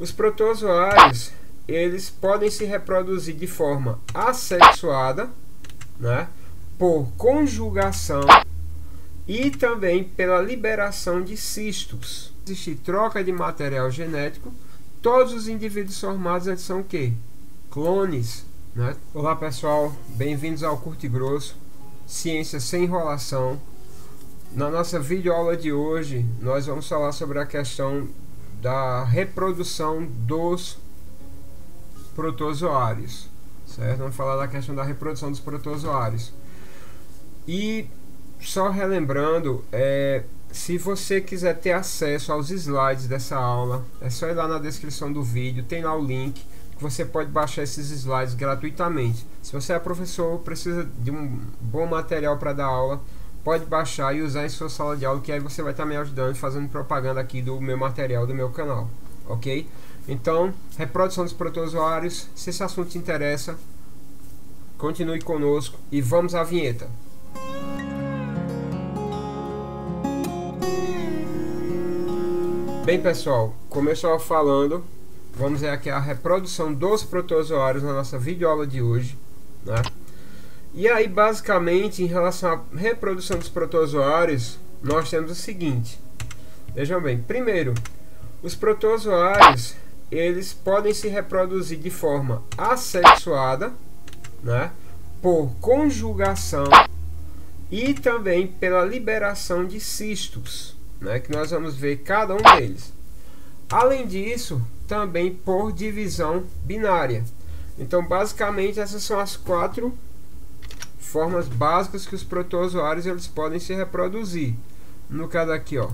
Os protozoários, eles podem se reproduzir de forma assexuada, né, por conjugação e também pela liberação de cistos. Existe troca de material genético. Todos os indivíduos formados eles são o quê? Clones, né? Olá pessoal, bem-vindos ao Curto e Grosso, Ciência sem enrolação. Na nossa videoaula de hoje, nós vamos falar sobre a questão da reprodução dos protozoários, certo? Vamos falar da questão da reprodução dos protozoários. E só relembrando, se você quiser ter acesso aos slides dessa aula, é só ir lá na descrição do vídeo, tem lá o link, que você pode baixar esses slides gratuitamente. Se você é professor, precisa de um bom material para dar aula, pode baixar e usar em sua sala de aula, que aí você vai estar me ajudando, fazendo propaganda aqui do meu material, do meu canal, ok? Então, reprodução dos protozoários, se esse assunto te interessa, continue conosco e vamos à vinheta. Bem pessoal, como eu estava falando, vamos ver aqui a reprodução dos protozoários na nossa videoaula de hoje, né? E aí basicamente em relação à reprodução dos protozoários, nós temos o seguinte. Vejam bem, primeiro, os protozoários, eles podem se reproduzir de forma assexuada, né, por conjugação e também pela liberação de cistos, né, que nós vamos ver cada um deles. Além disso, também por divisão binária. Então, basicamente, essas são as quatro formas básicas que os protozoários eles podem se reproduzir. No caso aqui, ó,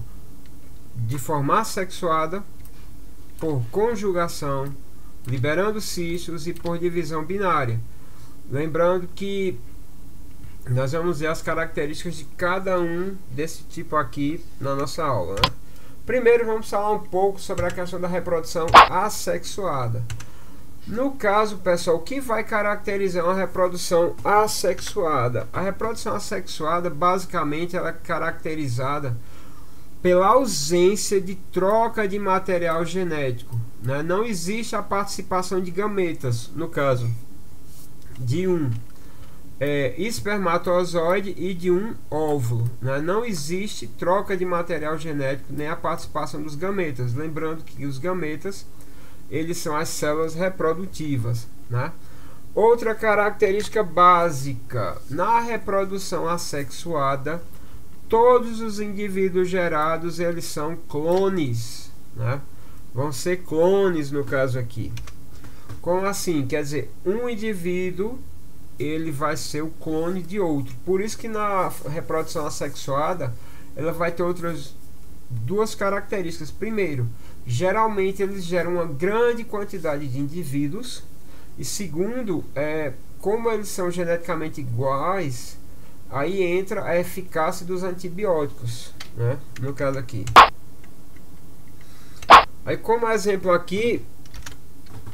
de forma assexuada, por conjugação, liberando cistos e por divisão binária. Lembrando que nós vamos ver as características de cada um desse tipo aqui na nossa aula, né? Primeiro vamos falar um pouco sobre a questão da reprodução assexuada. No caso, pessoal, o que vai caracterizar uma reprodução assexuada? A reprodução assexuada, basicamente, ela é caracterizada pela ausência de troca de material genético, né? Não existe a participação de gametas, no caso de um espermatozoide e de um óvulo, né? Não existe troca de material genético nem a participação dos gametas. Lembrando que os gametas eles são as células reprodutivas, né? Outra característica básica na reprodução assexuada, todos os indivíduos gerados eles são clones, né? Vão ser clones no caso aqui. Como assim? Quer dizer, um indivíduo ele vai ser o clone de outro. Por isso que na reprodução assexuada ela vai ter outras duas características. Primeiro, geralmente eles geram uma grande quantidade de indivíduos. E segundo, como eles são geneticamente iguais, aí entra a eficácia dos antibióticos, né? No caso aqui. Aí como exemplo aqui,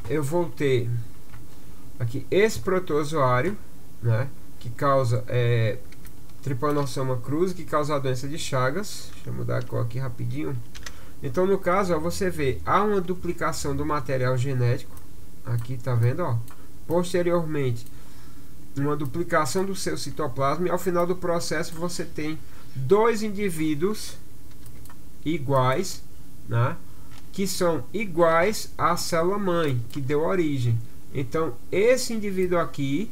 eu vou ter aqui esse protozoário, né, que causa Trypanosoma cruzi, que causa a doença de Chagas. Deixa eu mudar a cor aqui rapidinho. Então no caso, ó, você vê, há uma duplicação do material genético, aqui tá vendo, ó. Posteriormente, uma duplicação do seu citoplasma e ao final do processo você tem dois indivíduos iguais, né, que são iguais à célula mãe que deu origem. Então esse indivíduo aqui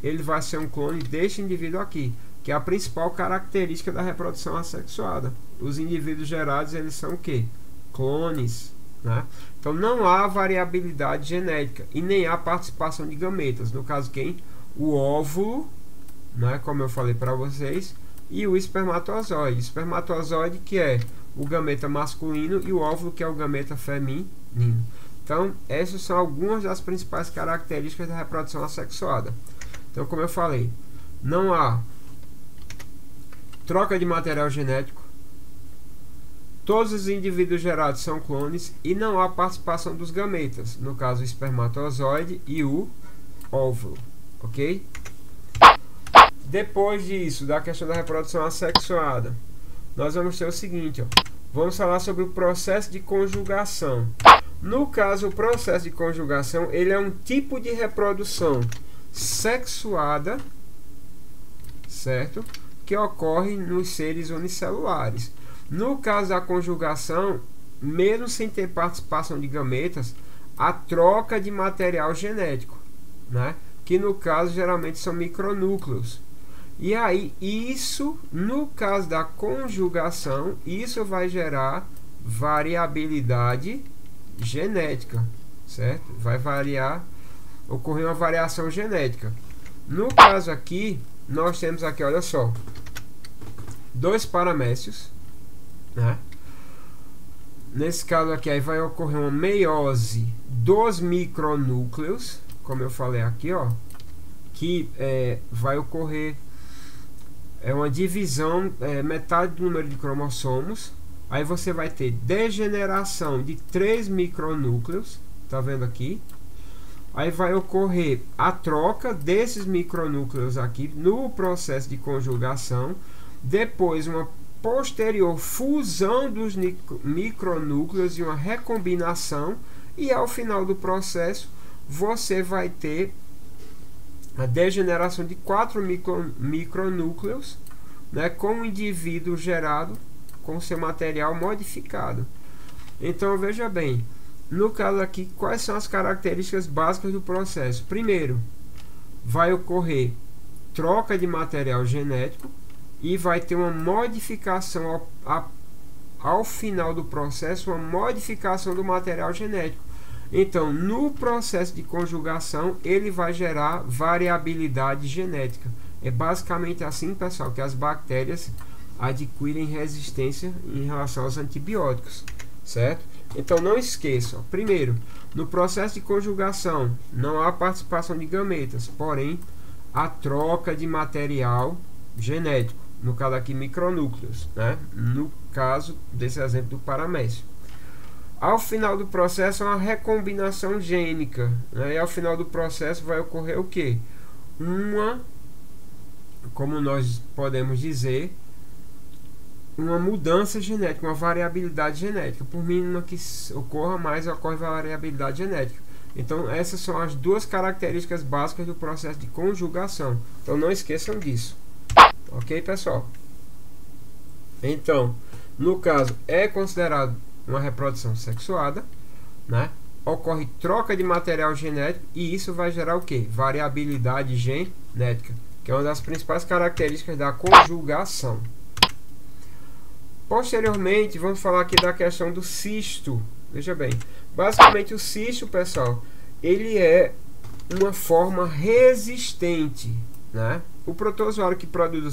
ele vai ser um clone deste indivíduo aqui, que é a principal característica da reprodução assexuada. Os indivíduos gerados eles são o quê? Clones, né? Então não há variabilidade genética e nem há participação de gametas. No caso quem? O óvulo, né, como eu falei para vocês, e o espermatozoide. Espermatozoide que é o gameta masculino e o óvulo que é o gameta feminino. Então essas são algumas das principais características da reprodução assexuada. Então, como eu falei, não há troca de material genético, todos os indivíduos gerados são clones e não há participação dos gametas, no caso o espermatozoide e o óvulo, ok? Depois disso, da questão da reprodução assexuada, nós vamos ter o seguinte, ó, vamos falar sobre o processo de conjugação. No caso, o processo de conjugação, ele é um tipo de reprodução sexuada, certo? Que ocorre nos seres unicelulares. No caso da conjugação, mesmo sem ter participação de gametas, a troca de material genético, né? Que no caso geralmente são micronúcleos. E aí, isso, no caso da conjugação, isso vai gerar variabilidade genética, certo? Vai ocorrer uma variação genética. No caso aqui, nós temos aqui, olha só, 2 paramécios, né? Nesse caso aqui, aí vai ocorrer uma meiose dos micronúcleos, como eu falei aqui, ó, que vai ocorrer uma divisão, metade do número de cromossomos. Aí você vai ter degeneração de 3 micronúcleos, tá vendo aqui? Aí vai ocorrer a troca desses micronúcleos aqui no processo de conjugação, depois uma posterior fusão dos micronúcleos e uma recombinação, e ao final do processo você vai ter a degeneração de 4 micronúcleos, né, com o indivíduo gerado com seu material modificado. Então veja bem, no caso aqui, quais são as características básicas do processo? Primeiro, vai ocorrer troca de material genético e vai ter uma modificação ao final do processo, uma modificação do material genético. Então, no processo de conjugação, ele vai gerar variabilidade genética. É basicamente assim, pessoal, que as bactérias adquirem resistência em relação aos antibióticos, certo? Então não esqueçam, primeiro, no processo de conjugação não há participação de gametas, porém a troca de material genético, no caso aqui micronúcleos, né? No caso desse exemplo do paramécio. Ao final do processo, uma recombinação gênica, né? E ao final do processo vai ocorrer o que? Como nós podemos dizer, uma mudança genética, uma variabilidade genética. Por mínima que ocorra, mais ocorre variabilidade genética. Então essas são as 2 características básicas do processo de conjugação. Então não esqueçam disso. Ok, pessoal? Então, no caso, é considerado uma reprodução sexuada, né? Ocorre troca de material genético e isso vai gerar o que? Variabilidade genética, que é uma das principais características da conjugação. Posteriormente, vamos falar aqui da questão do cisto. Veja bem, basicamente o cisto, pessoal, ele é uma forma resistente, né? O protozoário que produz o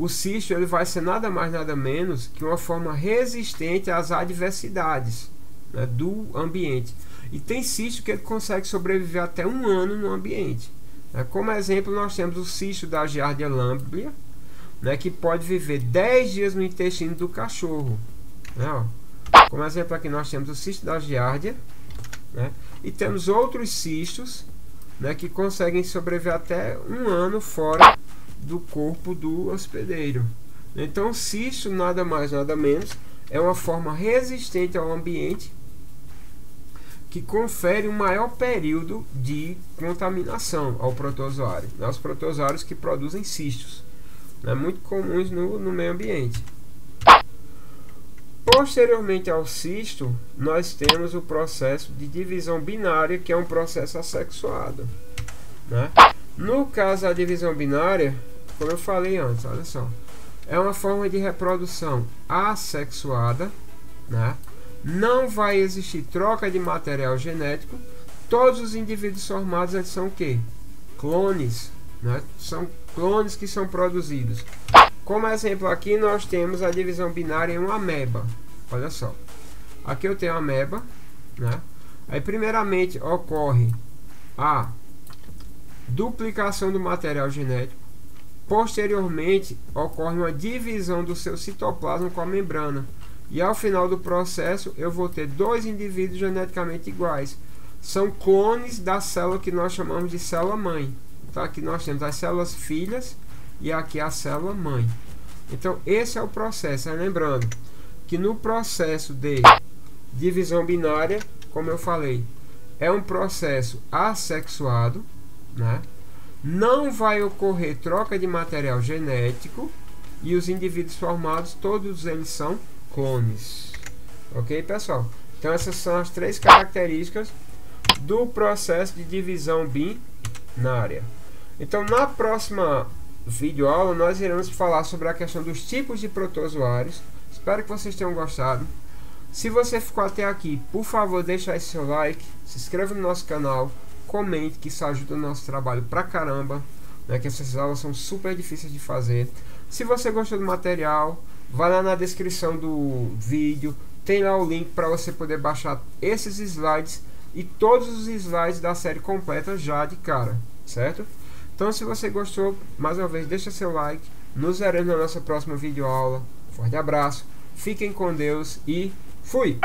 cisto ele vai ser nada mais nada menos que uma forma resistente às adversidades, né, do ambiente. E tem cisto que ele consegue sobreviver até 1 ano no ambiente. Como exemplo, nós temos o cisto da Giardia lamblia, né, que pode viver 10 dias no intestino do cachorro, né, ó. Como exemplo aqui nós temos o cisto da Giardia, né, e temos outros cistos, né, que conseguem sobreviver até 1 ano fora do corpo do hospedeiro. Então o cisto nada mais nada menos é uma forma resistente ao ambiente que confere um maior período de contaminação ao protozoário, né, os protozoários que produzem cistos, muito comuns no meio ambiente. Posteriormente ao cisto, nós temos o processo de divisão binária, que é um processo assexuado, né? No caso da divisão binária, como eu falei antes, olha só, é uma forma de reprodução assexuada, né? Não vai existir troca de material genético. Todos os indivíduos formados eles são o quê? Clones, né? São clones que são produzidos. Como exemplo aqui nós temos a divisão binária em uma ameba. Olha só, aqui eu tenho a ameba, né? Aí primeiramente ocorre a duplicação do material genético. Posteriormente ocorre uma divisão do seu citoplasma com a membrana. E ao final do processo eu vou ter 2 indivíduos geneticamente iguais. São clones da célula que nós chamamos de célula mãe. Então aqui nós temos as células filhas e aqui a célula mãe. Então esse é o processo. Lembrando que no processo de Divisão binária, como eu falei, é um processo assexuado, né? Não vai ocorrer troca de material genético e os indivíduos formados, todos eles são clones. Ok, pessoal? Então essas são as 3 características do processo de divisão binária. Então na próxima videoaula nós iremos falar sobre a questão dos tipos de protozoários. Espero que vocês tenham gostado. Se você ficou até aqui, por favor, deixa aí seu like, se inscreva no nosso canal, comente, que isso ajuda o nosso trabalho pra caramba, né, que essas aulas são super difíceis de fazer. Se você gostou do material, vai lá na descrição do vídeo, tem lá o link para você poder baixar esses slides e todos os slides da série completa já de cara, certo? Então se você gostou, mais uma vez deixa seu like, nos veremos na nossa próxima videoaula. Forte abraço, fiquem com Deus e fui!